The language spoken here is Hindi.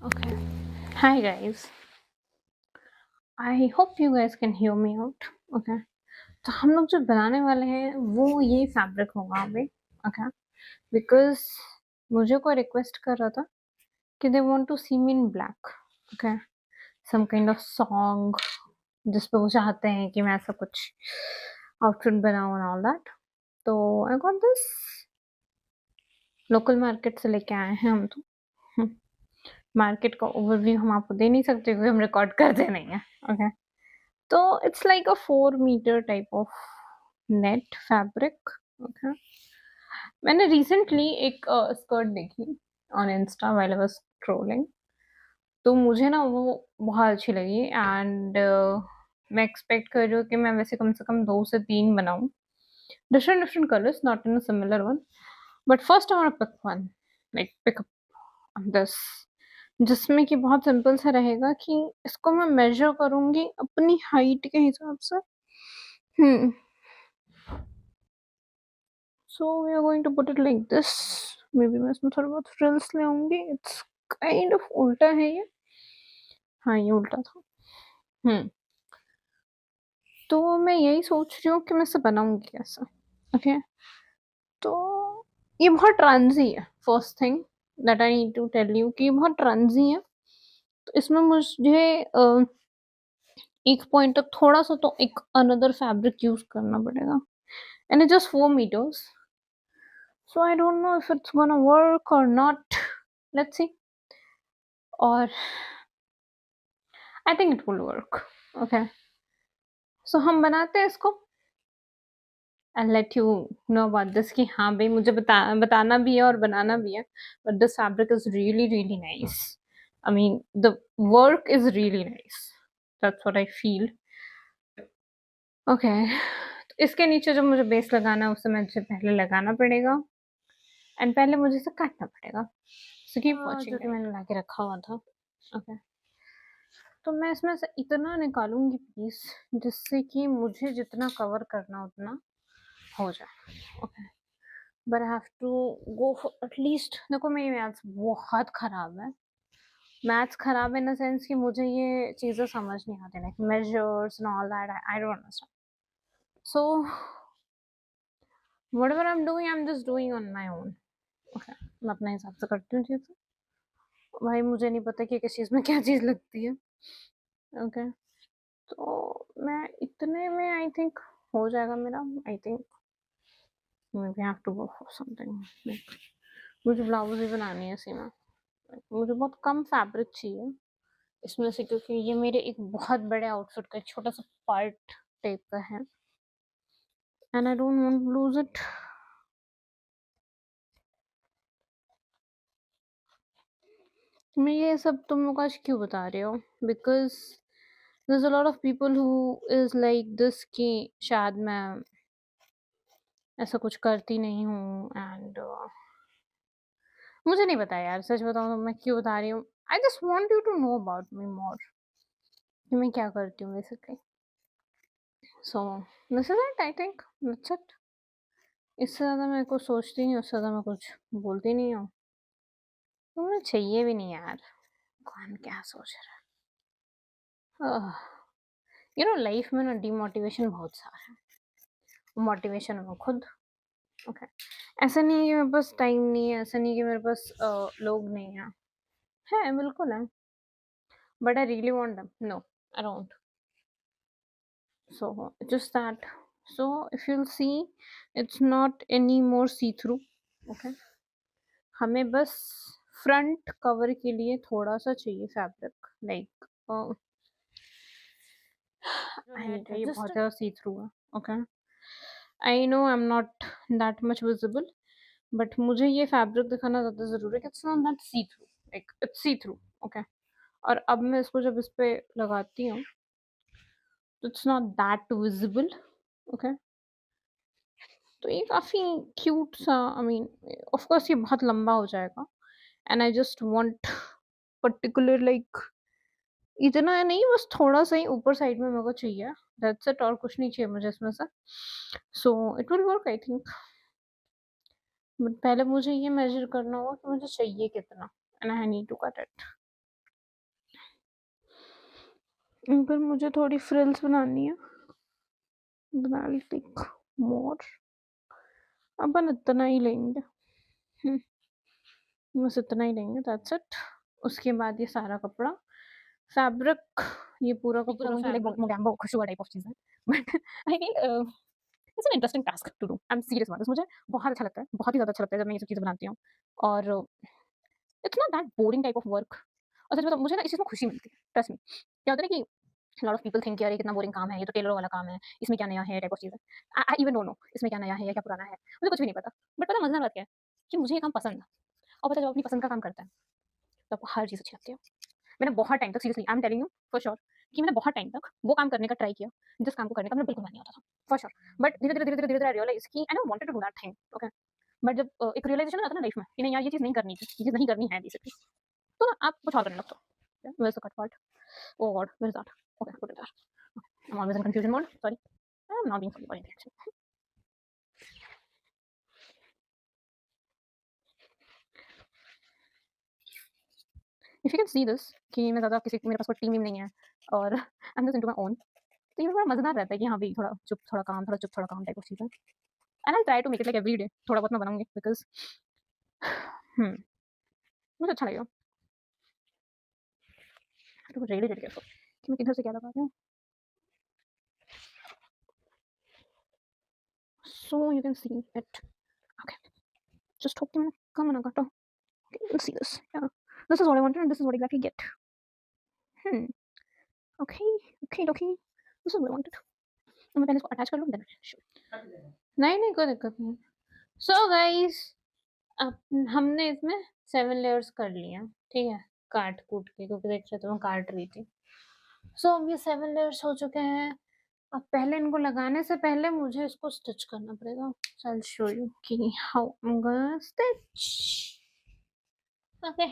Okay. Hi guys. I hope you guys can hear me out. Okay. तो हम लोग जो बनाने वाले हैं वो ये फैब्रिक होगा अभी. Okay. Because मुझे कोई रिक्वेस्ट कर रहा था कि they want to see me in black. Okay. Some kind of song जिस पे वो चाहते हैं कि मैं ऐसा कुछ आउटफिट बनाऊँ and all that. तो I got this local market से लेके आए हैं हम तो. मार्केट का ओवरव्यू हम आपको दे नहीं सकते क्योंकि हम रिकॉर्ड करते नहीं है. ओके. तो it's like a 4 meter type of net fabric. Okay. मैंने रिसेंटली एक स्कर्ट देखी on Insta while I was scrolling. तो मुझे ना वो बहुत अच्छी लगी एंड मैं एक्सपेक्ट कर रही हूँ कि मैं वैसे कम से कम 2 से 3 बनाऊँ. Different different colours, not in a similar one. But first I want to pick one, like pick up this, जिसमें कि बहुत सिंपल सा रहेगा कि इसको मैं मेजर करूंगी अपनी हाइट के हिसाब से. So we are going to put it like this. Maybe मैं इसमें थोड़ा बहुत फ्रिल्स ले आऊंगी. इट्स काइंड ऑफ उल्टा है ये. हाँ, ये उल्टा था. तो मैं यही सोच रही हूँ कि मैं इसे बनाऊंगी कैसे. ओके. तो ये बहुत ट्रांजी है. First thing that I need to tell you कि ये बहुत ट्रांजी है. तो इसमें मुझे एक पॉइंट तक थोड़ा सा तो एक अनदर फैब्रिक यूज करना पड़ेगा. And it just 4 meters. So I don't know if it's gonna work or not. Let's see. Or I think it will work. Okay. So हम बनाते हैं इसको. I'll let you know about this कि हाँ भाई मुझे बताना भी है और बनाना भी है. But this fabric is really really nice. I mean the work is really nice. That's what I feel. Okay. तो इसके नीचे जो मुझे बेस लगाना है उसे मुझे पहले लगाना पड़ेगा. एंड पहले मुझे इसे काटना पड़ेगा. So keep watching. जो कि मैंने ला के रखा हुआ था. ओके. तो मैं इसमें से इतना निकालूंगी पीस जिससे कि मुझे जितना कवर करना उतना हो जाए. Okay. But I have to go for at least. देखो मेरी मैथ्स बहुत खराब है. मैथ्स खराब इन द सेंस कि मुझे ये चीज़ें समझ नहीं आती, like measures and all that. I don't understand. So whatever I am doing I am just doing on my own. Okay. मैं अपने हिसाब से करती हूँ चीज़ें. भाई मुझे नहीं पता कि किस चीज़ में क्या चीज़ लगती है. ओके. तो मैं इतने में आई थिंक हो जाएगा मेरा. I think we have to go for something. मुझे ब्लाउज भी बनानी है सीमा. मुझे बहुत कम फैब्रिक चाहिए इसमें से क्योंकि ये मेरे एक बहुत बड़े आउटफिट का एक छोटा सा पार्ट टाइप का है and I don't want to lose it. मैं ये सब तुम लोग आज क्यों बता रहे हो? Because there's a lot of people who is like this कि शायद मैं ऐसा कुछ करती नहीं हूँ एंड मुझे नहीं पता यार. सच बताऊँ तो मैं क्यों बता रही हूँ. I just want you to know about me more कि मैं क्या करती हूँ basically. So this is it. I think that's it. इससे ज़्यादा मैं कुछ सोचती नहीं, उससे ज़्यादा मैं कुछ बोलती नहीं हूँ. तो मुझे चाहिए भी नहीं यार. कौन क्या सोच रहा है. यू नो लाइफ में ना डिमोटिवेशन बहुत सारा है. मोटिवेशन में खुद. ओके. ऐसा नहीं है कि मेरे पास टाइम नहीं है. ऐसा नहीं है कि मेरे पास लोग नहीं हैं. है बिल्कुल है. But I really want them. No I don't. So just that. So if you'll see, it's not any more see through. Okay. हमें बस फ्रंट कवर के लिए थोड़ा सा चाहिए फैब्रिक. लाइक ये बहुत ज़्यादा सी थ्रू है. Okay. I know I am not that much visible but मुझे ये फैब्रिक दिखाना ज़्यादा ज़रूरी है कि it's not that see through. Like it's see through. Okay. और अब मैं इसको जब इस पे लगाती हूँ तो it's not that visible. Okay. तो ये काफ़ी क्यूट सा. आई मीन ऑफ कोर्स ये बहुत लंबा हो जाएगा and I just want particular like इतना नहीं, बस थोड़ा सा ही ऊपर साइड में मेरे को चाहिए. That's it. और कुछ नहीं चाहिए मुझे इसमें से. So it will work I think. But पहले मुझे ये मेजर करना होगा कि मुझे चाहिए कितना and I need to cut it. पर मुझे थोड़ी फ्रिल्स बनानी है, बना लेती मोर। अपन इतना ही लेंगे, बस इतना ही लेंगे, दैट्स इट। उसके बाद ये सारा कपड़ा फैब्रिक, ये पूरा का पूरा लाइक फैब्रिक मोगैम्बो खुशबू टाइप ऑफ चीज है, but I feel it's an interesting task to do. I am serious about this. मुझे बहुत अच्छा लगता है, बहुत ही ज़्यादा अच्छा लगता है जब मैं ये सब चीज़ें बनाती हूँ, और it's not that boring type of work. और सच बताऊँ, मुझे ना इस चीज़ में खुशी मिलती है, ट्रस्ट मी। क्या होता है ना कि लॉट ऑफ पीपल थिंक यार ये कितना बोरिंग काम है, ये तो टेलर वाला काम है, इसमें क्या नया है टाइप ऑफ चीज़ है। आई इवन डोंट नो इसमें क्या नया है या क्या पुराना है, मुझे कुछ भी नहीं पता। बट पता है मज़ेदार बात क्या है, कि मुझे ये काम पसंद है, और पता है जब अपनी पसंद का काम करता है, तो आपको हर चीज़ अच्छी लगती है। मैंने बहुत टाइम तक, seriously I am telling you for sure, कि मैंने बहुत टाइम तक वो काम करने का ट्राई किया जिस काम को करने का मेरा बिल्कुल मन नहीं होता था, फॉर श्योर। बट धीरे-धीरे आई रियलाइज़ कि I don't wanted to do that thing, okay. But जब एक रियलाइज़ेशन आ जाता है ना लाइफ में कि नहीं यार ये चीज़ नहीं करनी थी, ये चीज़ नहीं करनी है बेसिकली, तो ना आप कुछ और करने लगते हो। Where is the cut part? Oh God, where is that? Okay, put it there. I am always in confusion mode, sorry. I am not being sorry for anything actually. If you can see this, कि मैं ज़्यादा किसी, मेरे पास कोई टीम नहीं है, और I am just into my own, तो ये बड़ा मज़ेदार रहता है कि हाँ भई थोड़ा चुप थोड़ा काम, थोड़ा चुप थोड़ा काम टाइप ऑफ चीज़ है। And I try to make it like every day, थोड़ा बहुत मैं बनाऊँगी बिकॉज़ मुझे अच्छा लगेगा। तो रियली रियली केयरफुल कि मैं किधर से क्या लगा रही हूँ। So you can see it, okay, just hope कि मैंने कम ना काटा। Okay, you can see this, yeah, this is what I wanted and this is what exactly get। hmm okay, okay, okay, this is what I wanted। तो मैं पहले इसको अटैच कर लूँ, देन नहीं नहीं कोई दिक्कत नहीं। सो गाइस, अब हमने इसमें 7 लेयर्स कर लिए हैं, ठीक है, काट कूट के, क्योंकि देख रहे थे मैं काट रही थी। सो अब ये 7 लेयर्स हो चुके हैं। अब पहले इनको लगाने से पहले मुझे इसको स्टिच करना पड़ेगा। सो आई विल शो यू कि how I am gonna stitch. Okay,